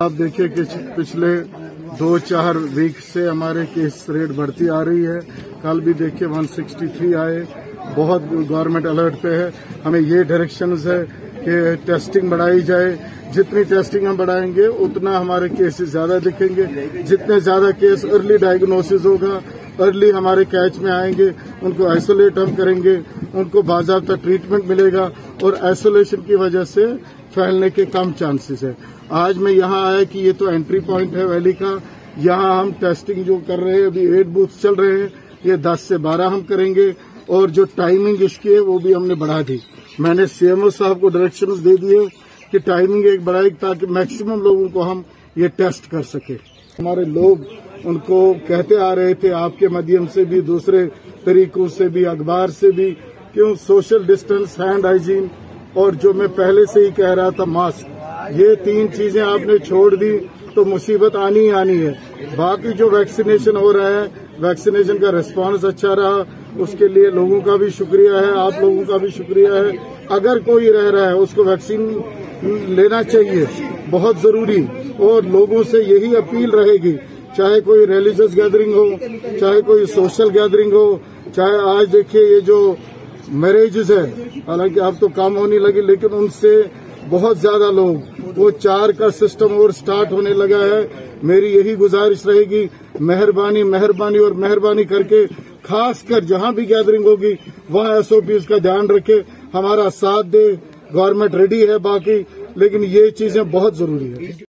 आप देखिए कि पिछले 2-4 वीक से हमारे केस रेट बढ़ती आ रही है। कल भी देखिए 163 आए, बहुत गवर्नमेंट अलर्ट पे है। हमें ये डायरेक्शंस है कि टेस्टिंग बढ़ाई जाए। जितनी टेस्टिंग हम बढ़ाएंगे उतना हमारे केसेस ज्यादा दिखेंगे। जितने ज्यादा केस अर्ली डायग्नोसिस होगा, अर्ली हमारे कैच में आएंगे, उनको आइसोलेट हम करेंगे, उनको बाकायदा ट्रीटमेंट मिलेगा और आइसोलेशन की वजह से फैलने के कम चांसेस है। आज मैं यहाँ आया कि ये तो एंट्री पॉइंट है वैली का। यहाँ हम टेस्टिंग जो कर रहे हैं, अभी 8 बूथ चल रहे हैं, ये 10 से 12 हम करेंगे और जो टाइमिंग इसकी है वो भी हमने बढ़ा दी। मैंने सीएमओ साहब को डायरेक्शंस दे दिए कि टाइमिंग एक बढ़ाई ताकि मैक्सिमम लोगों को हम ये टेस्ट कर सके। हमारे लोग उनको कहते आ रहे थे आपके माध्यम से भी, दूसरे तरीकों से भी, अखबार से भी, क्यों सोशल डिस्टेंस, हैंड हाइजीन और जो मैं पहले से ही कह रहा था मास्क, ये 3 चीजें आपने छोड़ दी तो मुसीबत आनी ही आनी है। बाकी जो वैक्सीनेशन हो रहा है, वैक्सीनेशन का रिस्पांस अच्छा रहा, उसके लिए लोगों का भी शुक्रिया है, आप लोगों का भी शुक्रिया है। अगर कोई रह रहा है उसको वैक्सीन लेना चाहिए, बहुत जरूरी। और लोगों से यही अपील रहेगी, चाहे कोई रिलीजियस गैदरिंग हो, चाहे कोई सोशल गैदरिंग हो, चाहे आज देखिए ये जो मैरिजेस है, हालांकि अब तो कम होने लगी, लेकिन उनसे बहुत ज्यादा लोग, वो 4 का सिस्टम और स्टार्ट होने लगा है। मेरी यही गुजारिश रहेगी, मेहरबानी और मेहरबानी करके खासकर जहां भी गैदरिंग होगी वहां एसओपीज का ध्यान रखे, हमारा साथ दे। गवर्नमेंट रेडी है बाकी, लेकिन ये चीजें बहुत जरूरी है।